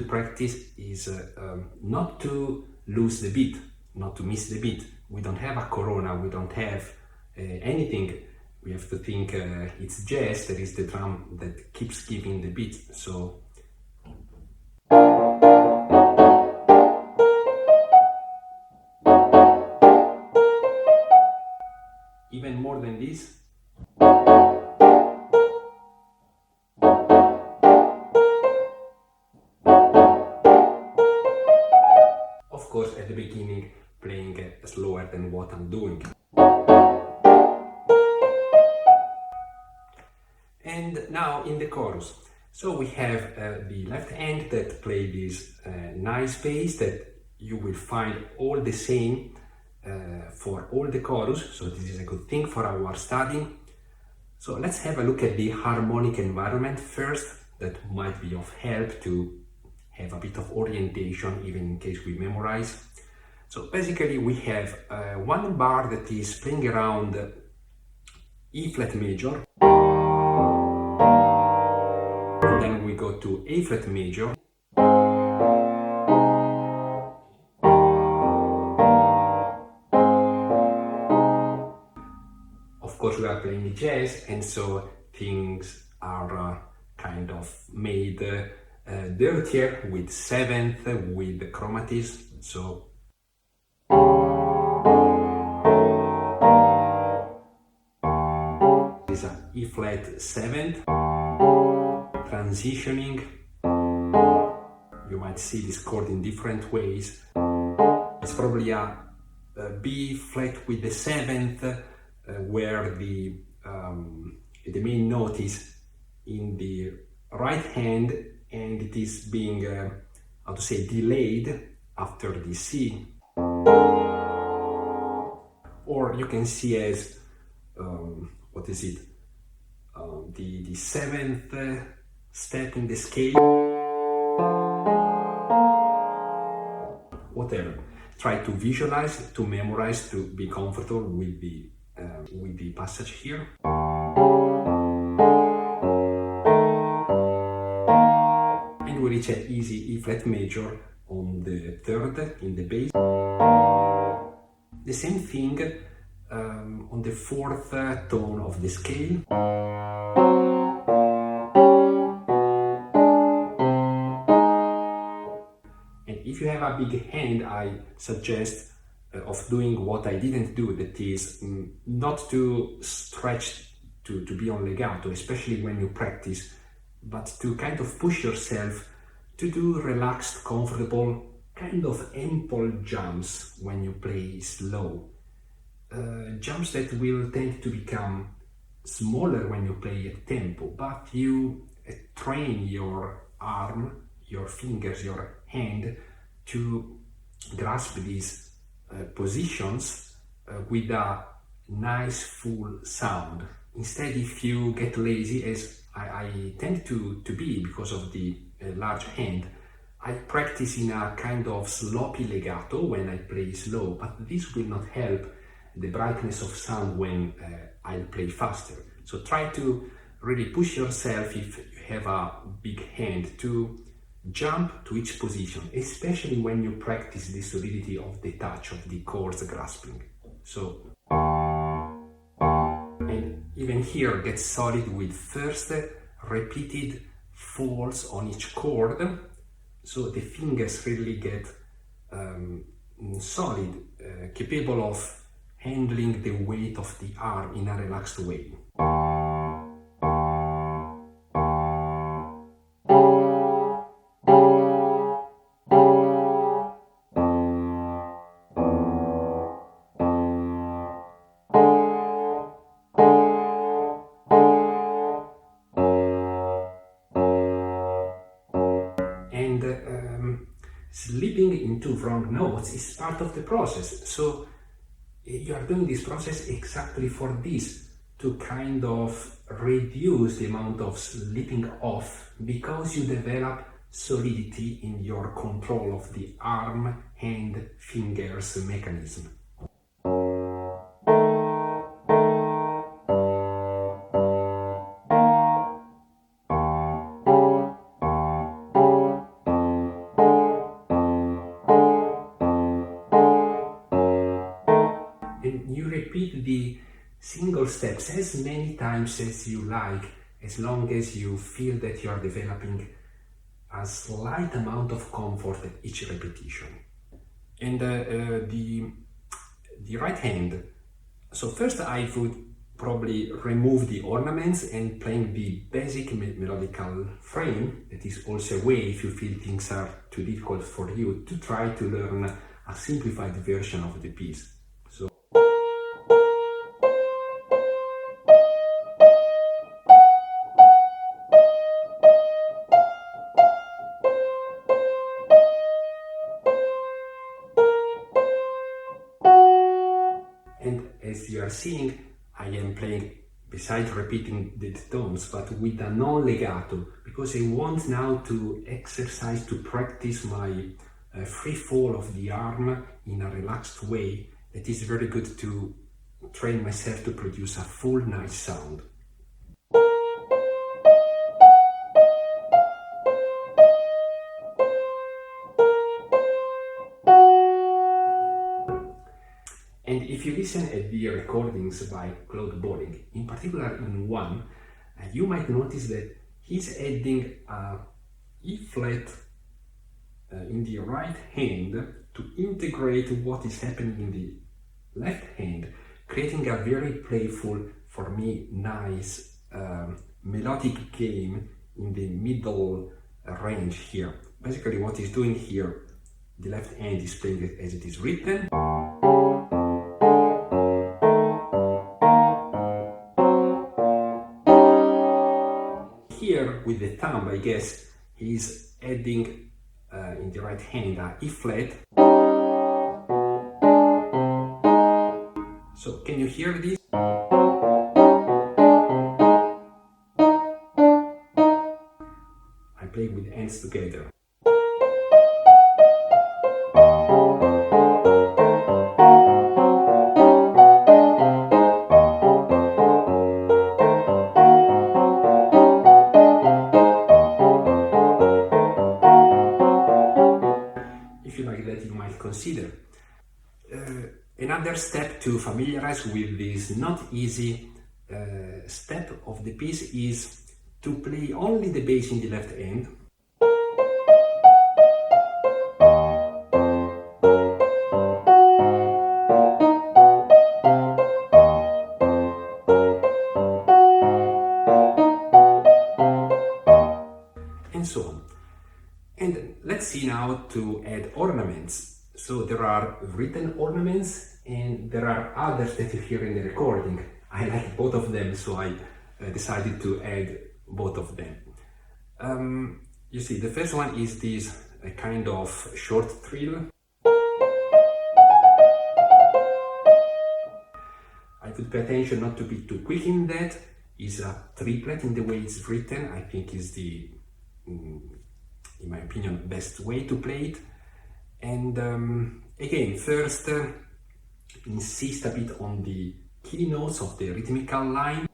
practice is not to lose the beat, not to miss the beat. We don't have a corona, we don't have anything. We have to think it's jazz, that is the drum that keeps giving the beat. So even more than this. Of course, at the beginning, playing slower than what I'm doing. And now in the chorus. So we have the left hand that play this nice bass that you will find all the same for all the chorus. So this is a good thing for our studying. So let's have a look at the harmonic environment first. That might be of help to have a bit of orientation, even in case we memorize. So basically we have one bar that is playing around E flat major. Then we go to A flat major. Of course we are playing jazz, and so things are kind of made dirtier with seventh, with the chromatism. So this is a E flat seventh, transitioning. You might see this chord in different ways. It's probably a B flat with the seventh, where the main note is in the right hand, and it is being how to say, delayed after the C. Or you can see as what is it, the seventh step in the scale. Whatever. Try to visualize, to memorize, to be comfortable with the passage here. And we reach an easy E flat major on the third in the bass. The same thing on the fourth tone of the scale. And if you have a big hand, I suggest of doing what I didn't do, that is not to stretch to be on legato, especially when you practice, but to kind of push yourself to do relaxed, comfortable, kind of ample jumps when you play slow. Jumps that will tend to become smaller when you play at tempo, but you train your arm, your fingers, your hand to grasp these positions with a nice full sound. Instead, if you get lazy, as I tend to be because of the large hand, I practice in a kind of sloppy legato when I play slow, but this will not help the brightness of sound when I'll play faster. So try to really push yourself, if you have a big hand, to jump to each position, especially when you practice the solidity of the touch of the chords grasping. So, and even here get solid with first repeated falls on each chord, so the fingers really get solid, capable of handling the weight of the arm in a relaxed way. Slipping into wrong notes is part of the process. So you are doing this process exactly for this, to kind of reduce the amount of slipping off, because you develop solidity in your control of the arm, hand, fingers mechanism. and you repeat the single steps as many times as you like, as long as you feel that you are developing a slight amount of comfort at each repetition. And the right hand, so first I would probably remove the ornaments and playing the basic melodical frame. That is also a way, if you feel things are too difficult for you, to try to learn a simplified version of the piece. So and as you are seeing, I am playing, besides repeating the tones, but with a non-legato, because I want now to exercise, to practice my free fall of the arm in a relaxed way. That is very good to train myself to produce a full nice sound. And if you listen at the recordings by Claude Bolling, in particular in one, you might notice that he's adding a E flat in the right hand to integrate what is happening in the left hand, creating a very playful, for me, nice melodic game in the middle range here. Basically what he's doing here, the left hand is playing it as it is written. Here with the thumb, I guess, he's adding in the right hand a E flat. So can you hear this? I play with hands together. That you might consider. Another step to familiarize with this not easy step of the piece is to play only the bass in the left hand. And so on. And let's see now to add ornaments. So there are written ornaments and there are others that you hear in the recording. I like both of them, so I decided to add both of them. You see, the first one is this kind of short trill. I would pay attention not to be too quick in that. It's a triplet in the way it's written. I think is the in my opinion, best way to play it. And again, first insist a bit on the key notes of the rhythmical line.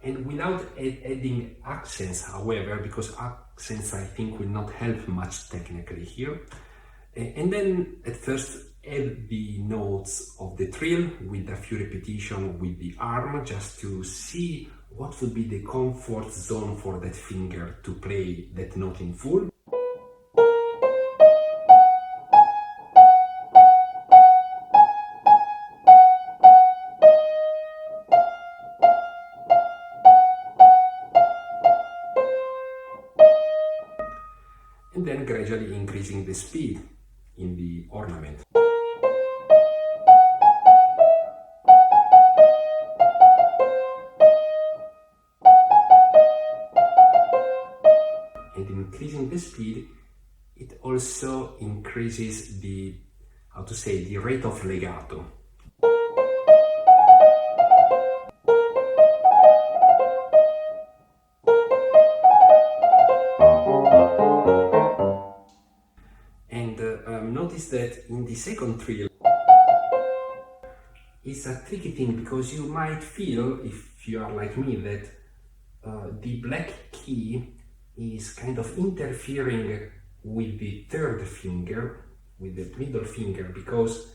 And without adding accents, however, because accents I think will not help much technically here. And then at first add the notes of the trill with a few repetitions with the arm, just to see what would be the comfort zone for that finger to play that note in full. And then gradually increasing the speed in the ornament. And increasing the speed, it also increases the, the rate of legato. And notice that in the second trill, it's a tricky thing because you might feel, if you are like me, that the black key is kind of interfering with the third finger, with the middle finger, because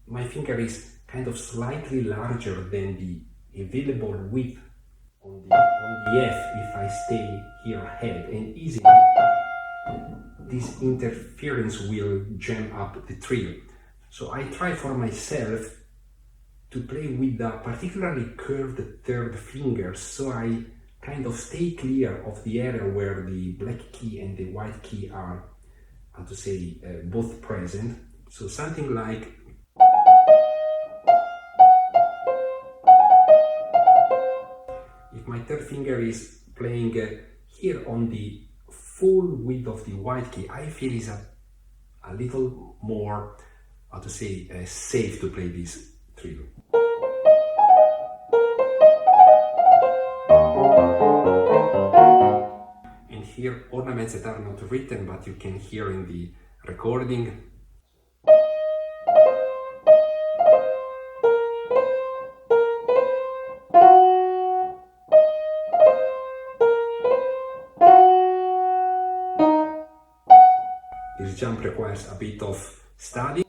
my finger is kind of slightly larger than the available width on the F if I stay here head, and easily this interference will jam up the trio. So I try for myself to play with a particularly curved third finger, so I kind of stay clear of the area where the black key and the white key are, how to say, both present. So something like if my third finger is playing here on the full width of the white key, I feel is a little more, how to say, safe to play this trio. And here ornaments that are not written but you can hear in the recording. This jump requires a bit of study.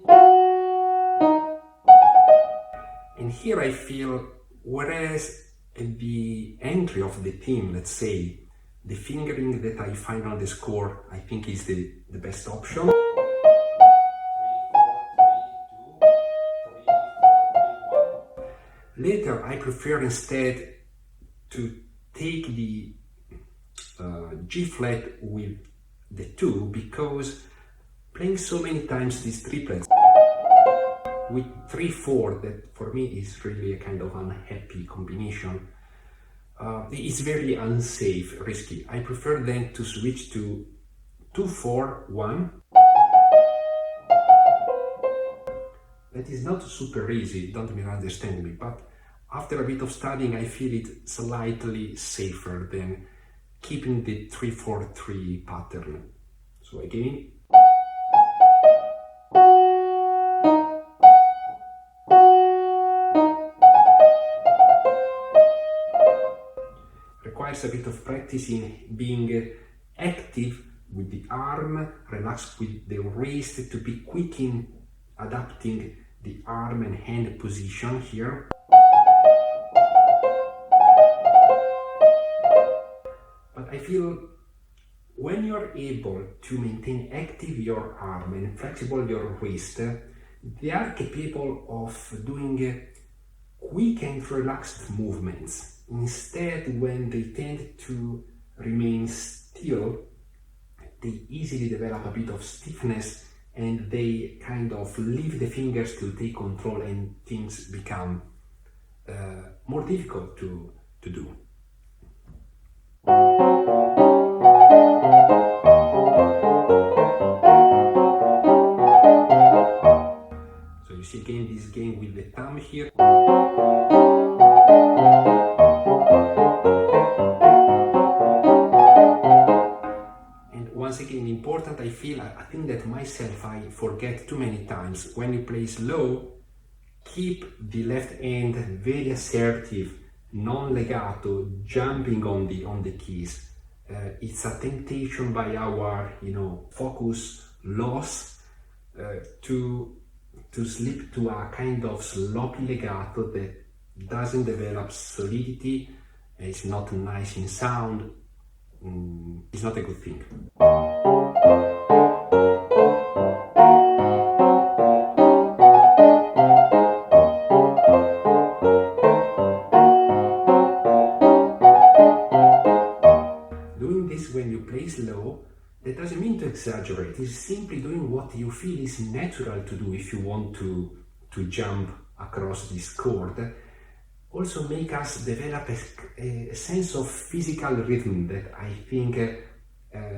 And here I feel, whereas at the entry of the theme, let's say, the fingering that I find on the score, I think is the best option. Later, I prefer instead to take the G flat with the 2, because playing so many times these triplets with 3-4, that for me is really a kind of unhappy combination. It's very unsafe, risky. I prefer then to switch to 2-4-1. That is not super easy, don't misunderstand me, but after a bit of studying I feel it slightly safer than keeping the 3-4-3 pattern. So again, requires a bit of practice in being active with the arm, relaxed with the wrist, to be quick in adapting the arm and hand position here. But I feel when you're able to maintain active your arm and flexible your wrist, they are capable of doing quick and relaxed movements. Instead, when they tend to remain still, they easily develop a bit of stiffness and they kind of leave the fingers to take control, and things become more difficult to do. So you see again this game with the thumb here. Once again, important, I feel, I think that myself I forget too many times, when you play slow, keep the left hand very assertive, non-legato, jumping on the keys. It's a temptation by our, focus loss to slip to a kind of sloppy legato that doesn't develop solidity, it's not nice in sound. It's not a good thing. Doing this when you play slow, that doesn't mean to exaggerate. It's simply doing what you feel is natural to do if you want to jump across this chord. Also make us develop a sense of physical rhythm that I think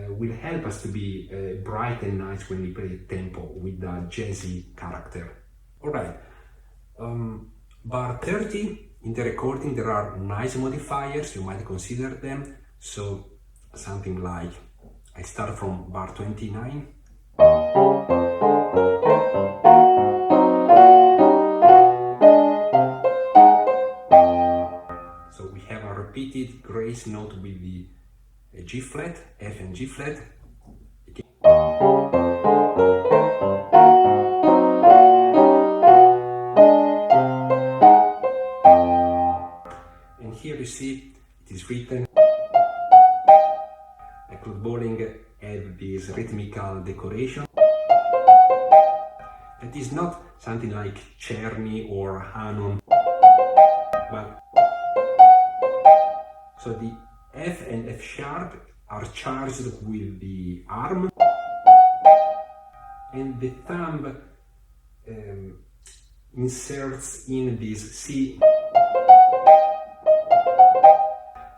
will help us to be bright and nice when we play tempo with a jazzy character. Alright, bar 30, in the recording there are nice modifiers, you might consider them. So something like, I start from bar 29. Repeated grace note with the G flat, F and G flat. Again. And here you see it is written. Claude Bolling had this rhythmical decoration. It is not something like Czerny or Hanon, but so the F and F sharp are charged with the arm, and the thumb inserts in this C.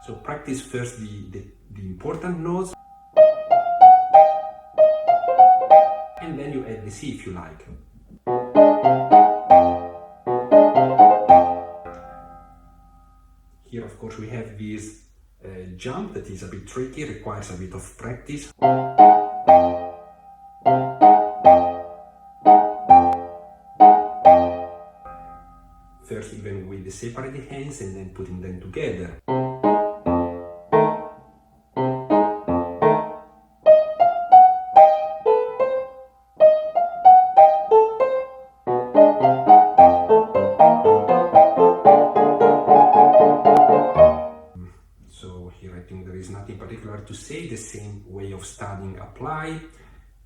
So practice first the important notes, and then you add the C if you like. Here, of course, we have this jump that is a bit tricky, requires a bit of practice. First, even with the separate hands and then putting them together. So here I think there is nothing particular to say, the same way of studying apply.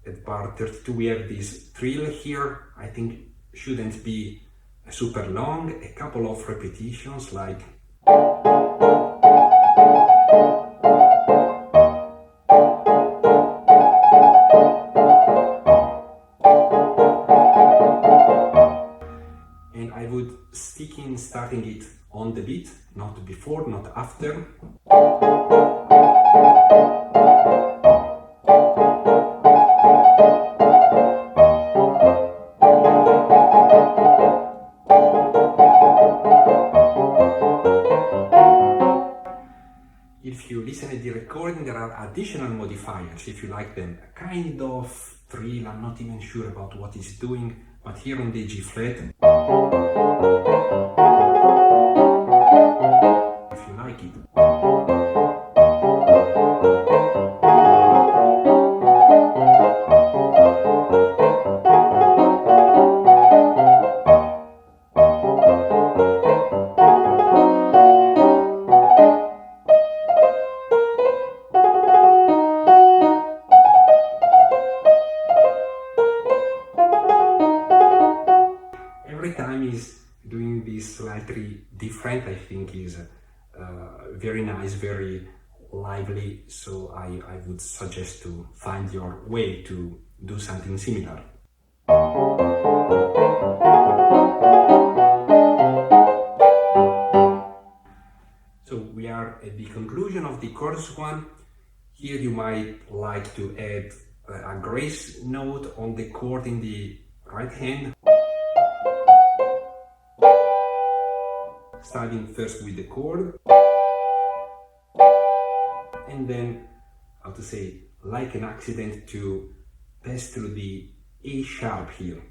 At part 32 we have this trill here, I think shouldn't be super long, a couple of repetitions like and I would stick in starting it on the beat, not before, not after. If you listen at the recording, there are additional modifiers, if you like them. A kind of trill, I'm not even sure about what it's doing, but here on the G flat, if you like it. Every time is doing this slightly different, I think is very nice, very lively, so I would suggest to find your way to do something similar. So we are at the conclusion of the chorus one. Here you might like to add a grace note on the chord in the right hand. Starting first with the chord, and then, how to say, like an accident to pass through the A sharp here.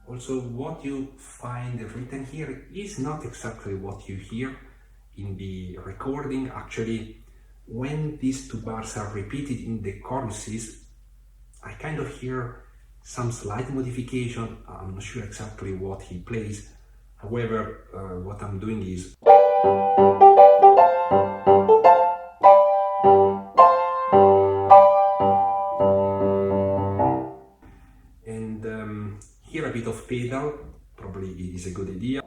Also, what you find written here is not exactly what you hear in the recording. Actually, when these two bars are repeated in the choruses, I kind of hear some slight modification. I'm not sure exactly what he plays. However, what I'm doing is and here a bit of pedal probably is a good idea.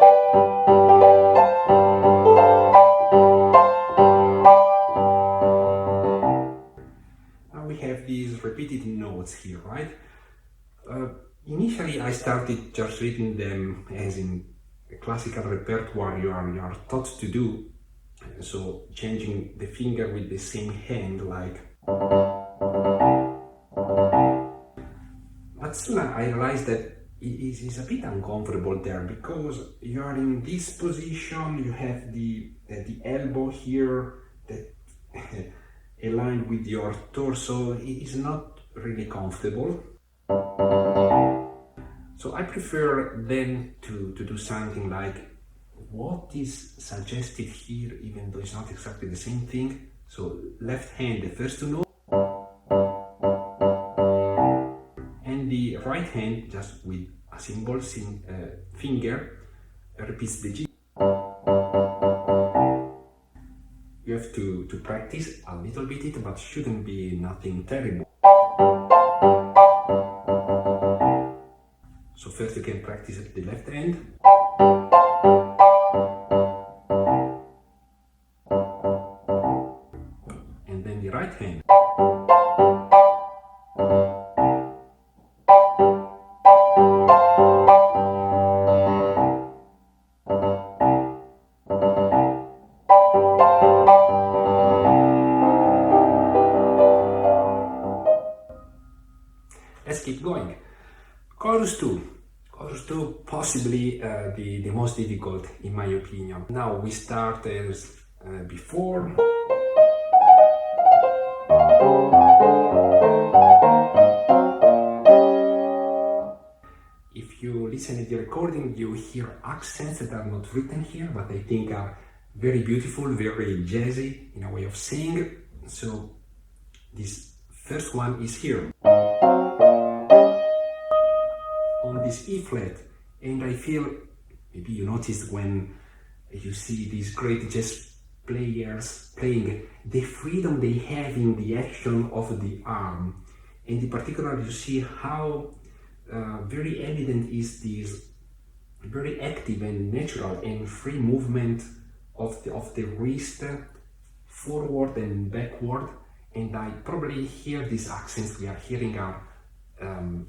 We have these repeated notes here, right? Initially I started just reading them as in a classical repertoire you are taught to do, so changing the finger with the same hand, like. But soon I realized that it is a bit uncomfortable there, because you are in this position, you have the elbow here that aligned with your torso. It is not really comfortable. So So I prefer then to do something like what is suggested here, even though it's not exactly the same thing. So left hand, the first two notes, and the right hand, just with a symbol, finger, repeats the G. You have to practice a little bit it, but shouldn't be nothing terrible. So first you can practice at the left hand. And then the right hand. Let's keep going. Chorus 2. Chorus 2, possibly the most difficult in my opinion. Now we start as before. If you listen to the recording, you hear accents that are not written here, but I think are very beautiful, very jazzy in a way of saying. So this first one is here. On this E flat, and I feel, maybe you noticed when you see these great jazz players playing, the freedom they have in the action of the arm, and in particular you see how very evident is this very active and natural and free movement of the wrist forward and backward, and I probably hear these accents we are hearing are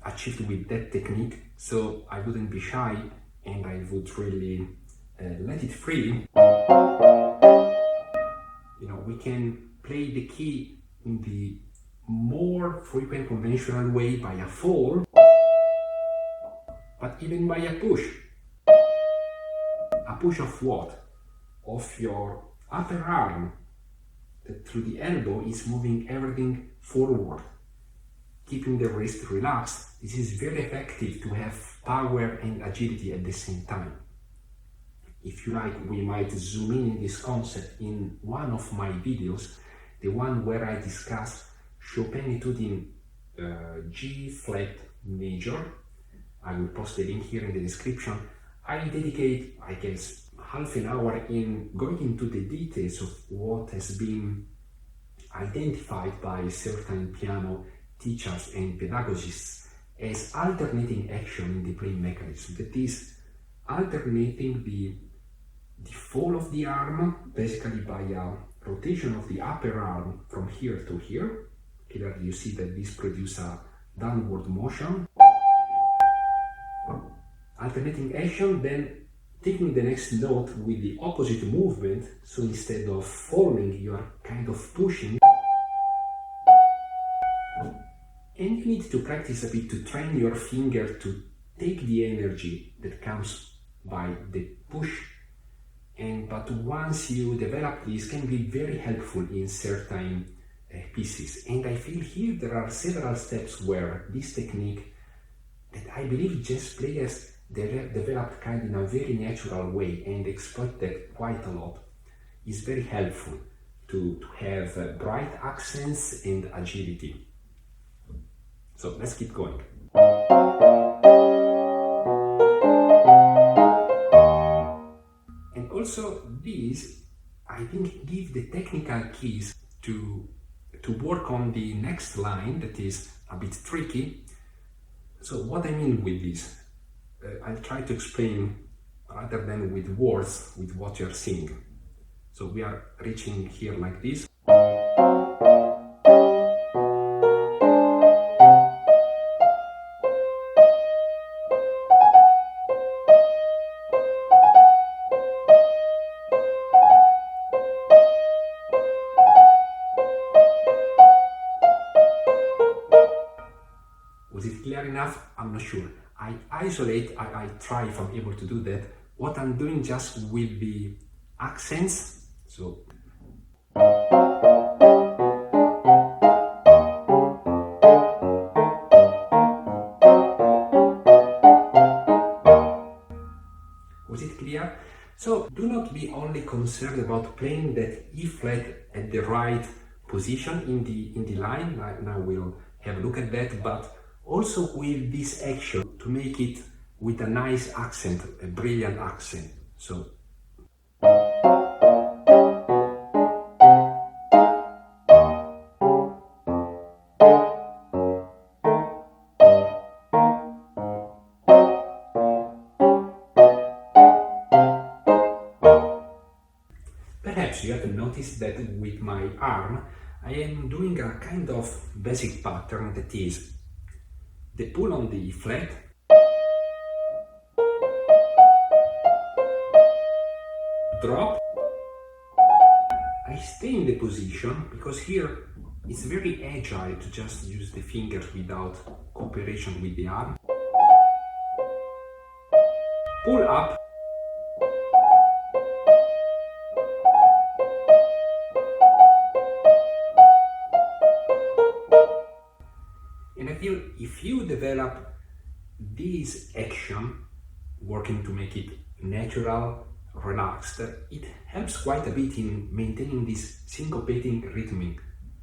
achieved with that technique, so I wouldn't be shy and I would really let it free. You know, we can play the key in the more frequent conventional way by a fall, but even by a push. A push of what? Of your upper arm that through the elbow is moving everything forward, keeping the wrist relaxed. This is very effective to have power and agility at the same time. If you like, we might zoom in this concept in one of my videos, the one where I discuss Chopin Etude in G flat major. I will post the link here in the description. I dedicate, I guess, half an hour in going into the details of what has been identified by certain piano teachers and pedagogists as alternating action in the playing mechanism. That is, alternating the fall of the arm, basically by a rotation of the upper arm from here to here. Here you see that this produces a downward motion. Alternating action, then taking the next note with the opposite movement, so instead of falling, you are kind of pushing. And you need to practice a bit to train your finger to take the energy that comes by the push. But once you develop this, can be very helpful in certain pieces. And I feel here there are several steps where this technique that I believe jazz players developed kind in a very natural way and exploit that quite a lot, is very helpful to have bright accents and agility. So let's keep going. And also these, I think, give the technical keys to work on the next line that is a bit tricky. So what I mean with this, I'll try to explain rather than with words, with what you're seeing. So we are reaching here like this. Was it clear enough? I'm not sure. I isolate, I try if I'm able to do that, what I'm doing just with the accents. So idea. So do not be only concerned about playing that E flat at the right position in the line. Now we'll have a look at that, but also with this action to make it with a nice accent, a brilliant accent. So perhaps you have noticed that with my arm I am doing a kind of basic pattern, that is the pull on the E flat, drop, I stay in the position because here it's very agile to just use the fingers without cooperation with the arm, pull up, and I feel if you develop this action, working to make it natural, relaxed, it helps quite a bit in maintaining this syncopating rhythm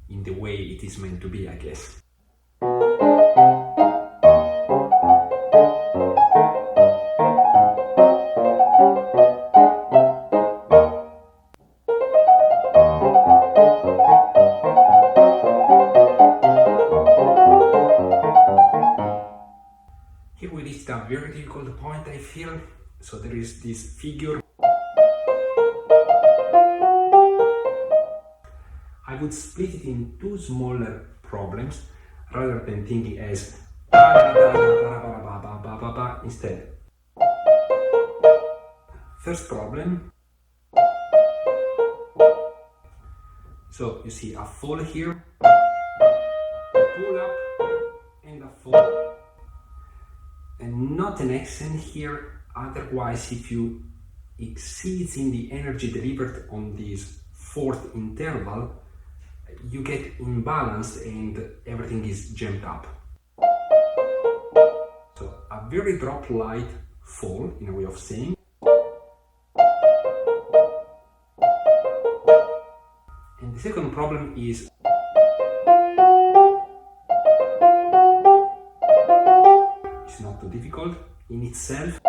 in the way it is meant to be, I guess. Here we reached a very difficult point, I feel. So there is this figure. I would split it in two smaller problems rather than thinking as instead. First problem. So you see a fall here, a pull up and a fall, and not an accent here. Otherwise, if you exceed in the energy delivered on this fourth interval, you get imbalanced and everything is jammed up. So a very drop light fall, in a way of saying. And the second problem is it's not too difficult in itself.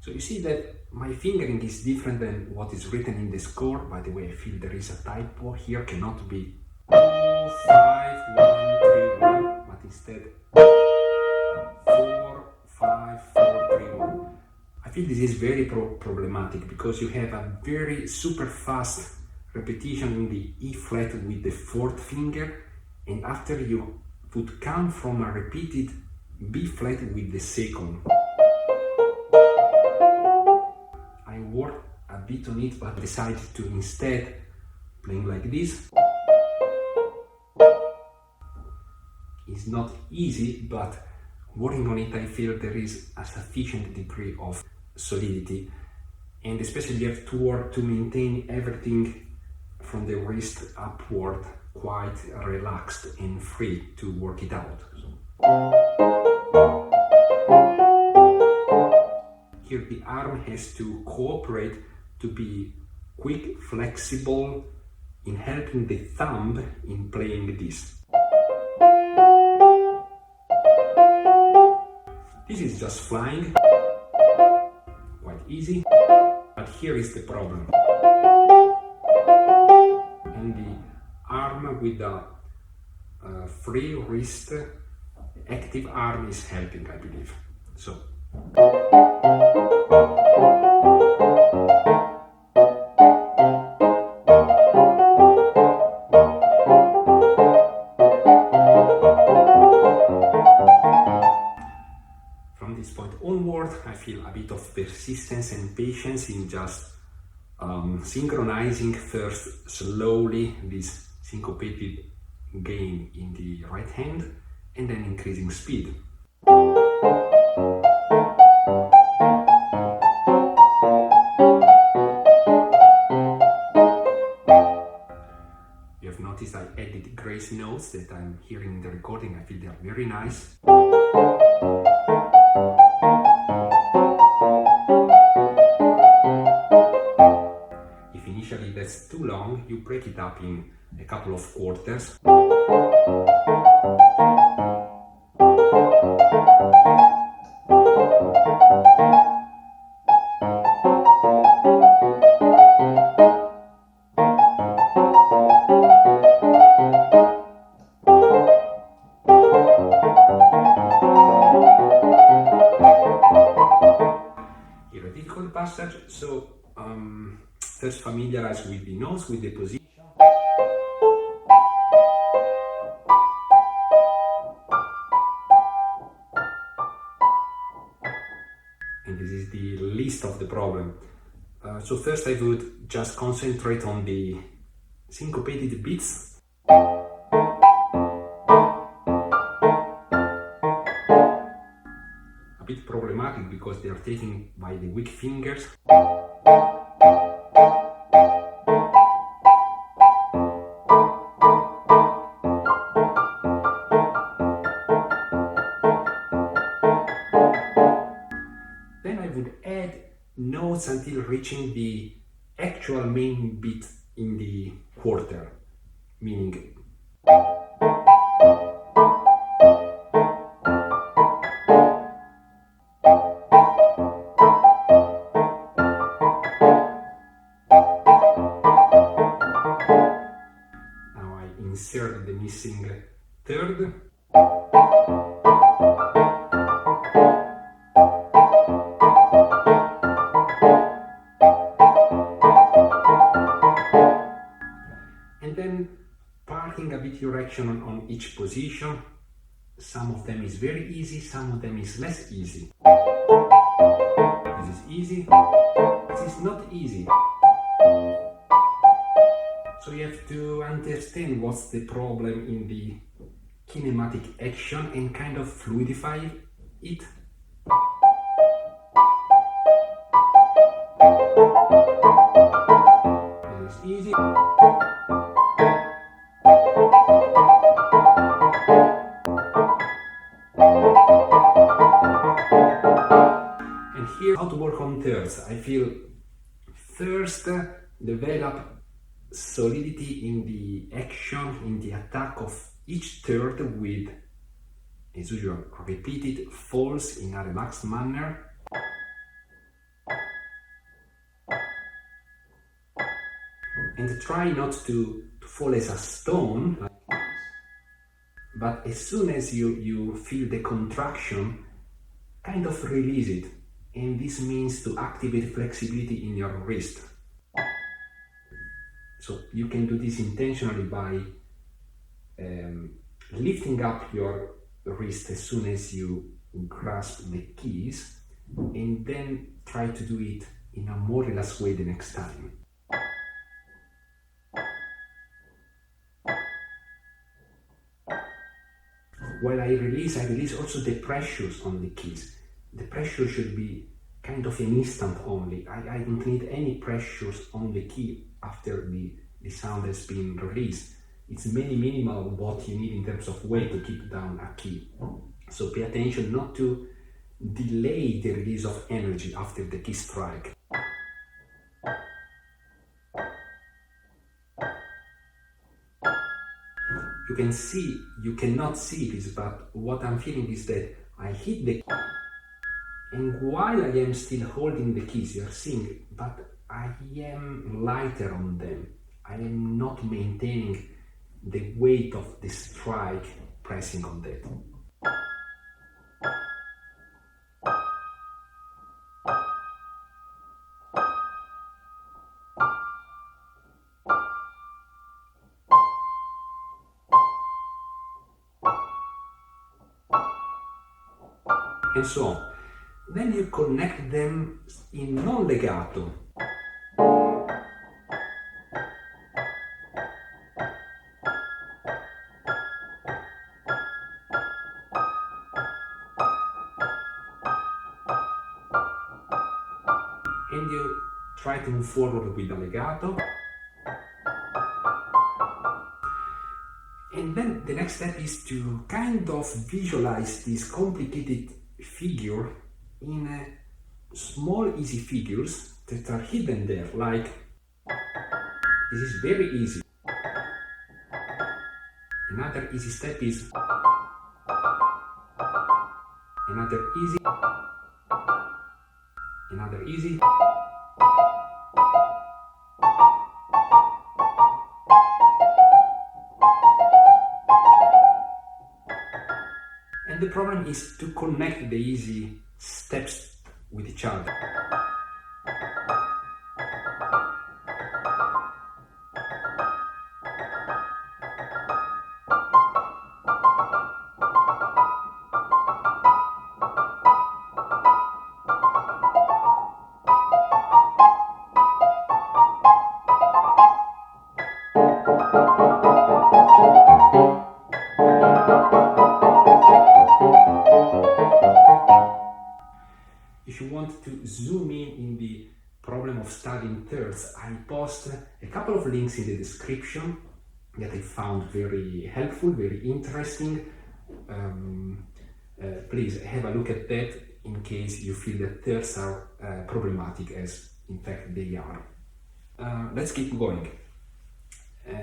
So you see that my fingering is different than what is written in the score. By the way, I feel there is a typo here, cannot be 2, 5, 1, 3, 1, but instead 4, 5, 4, 3, 1. I feel this is very problematic because you have a very super fast repetition in the E flat with the fourth finger, and after you would come from a repeated B flat with the second. I worked a bit on it, but decided to instead playing like this. It's not easy, but working on it I feel there is a sufficient degree of solidity, and especially you have to work to maintain everything from the wrist upward quite relaxed and free to work it out. Here the arm has to cooperate to be quick, flexible in helping the thumb in playing this. This is just flying, quite easy, but here is the problem. And the arm with the free wrist, active arm is helping, I believe. So. From this point onward, I feel a bit of persistence and patience in just synchronizing first slowly this syncopated gain in the right hand and then increasing speed. You have noticed I added grace notes that I'm hearing in the recording. I feel they are very nice. you break it up in a couple of quarters. Here a difficult passage, so first familiarize with the notes, with the position. And this is the least of the problem. So first I would just concentrate on the syncopated beats. A bit problematic because they are taken by the weak fingers. Then I would add notes until reaching the actual main beat in the quarter, meaning now I insert the missing third. And then parking a bit direction on each position. Some of them is very easy, some of them is less easy. This is easy, this is not easy. So you have to understand what's the problem in the kinematic action and kind of fluidify it. This is easy. And here, how to work on thirds. I feel first develop solidity in the action, in the attack of each third with, as usual, repeated falls in a relaxed manner. And try not to fall as a stone, like this. But as soon as you feel the contraction, kind of release it. And this means to activate flexibility in your wrist. So you can do this intentionally by lifting up your wrist as soon as you grasp the keys, and then try to do it in a more relaxed way the next time. While I release also the pressures on the keys. The pressure should be kind of an instant only. I don't need any pressures on the key after the sound has been released. It's minimal what you need in terms of weight to keep down a key. So pay attention not to delay the release of energy after the key strike. You cannot see this, but what I'm feeling is that I hit the key, and while I am still holding the keys, you're seeing, but I am lighter on them. I am not maintaining the weight of the strike pressing on that. And so on. Then you connect them in non-legato. And you try to move forward with the legato. And then the next step is to kind of visualize this complicated figure in small easy figures that are hidden there, like This is very easy. Another easy step is another easy, another easy, and the problem is to connect the easy steps with each other. If you want to zoom in the problem of studying thirds, I post a couple of links in the description that I found very helpful, very interesting. Please have a look at that in case you feel that thirds are problematic, as in fact they are. Let's keep going.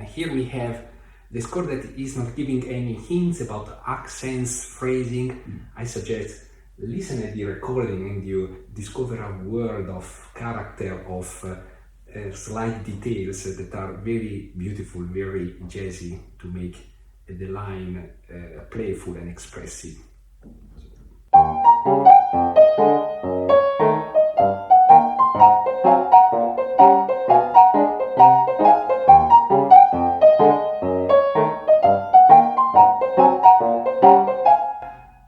Here we have the score that is not giving any hints about accents, phrasing. I suggest listen at the recording and you discover a world of character, of slight details that are very beautiful, very jazzy, to make the line playful and expressive.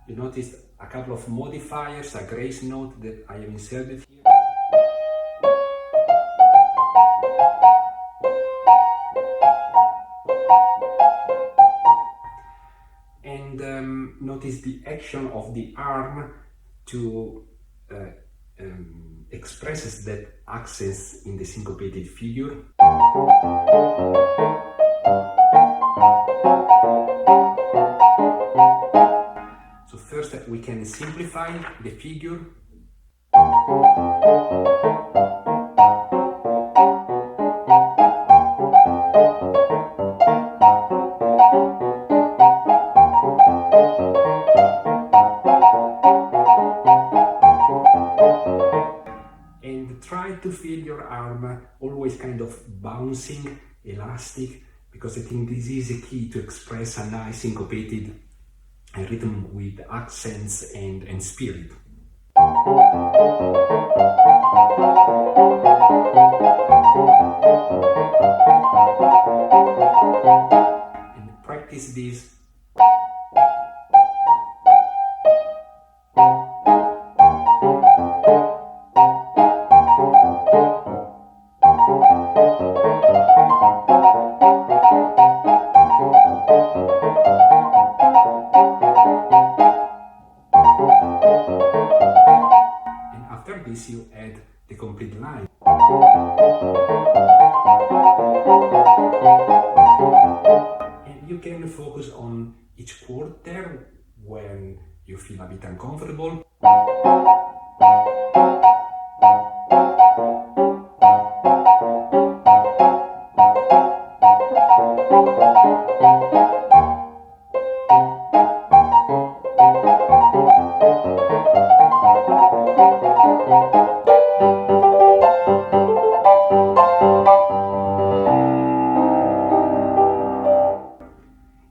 You noticed a couple of modifiers, a grace note that I have inserted here. And notice the action of the arm to expresses that accents in the syncopated figure. So first we can simplify the figure. And try to feel your arm always kind of bouncing, elastic, because I think this is a key to express a nice syncopated rhythm with accents and spirit. And practice this. This you add the complete line. And you can focus on each quarter when you feel a bit uncomfortable.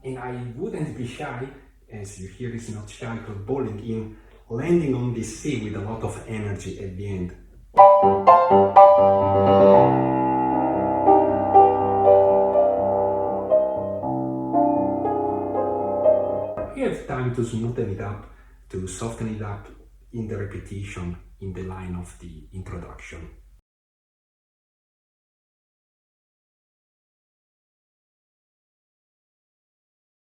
And I wouldn't be shy, as you hear is not shy, Claude Bolling, in landing on this C with a lot of energy at the end. You have time to smoothen it up, to soften it up in the repetition, in the line of the introduction.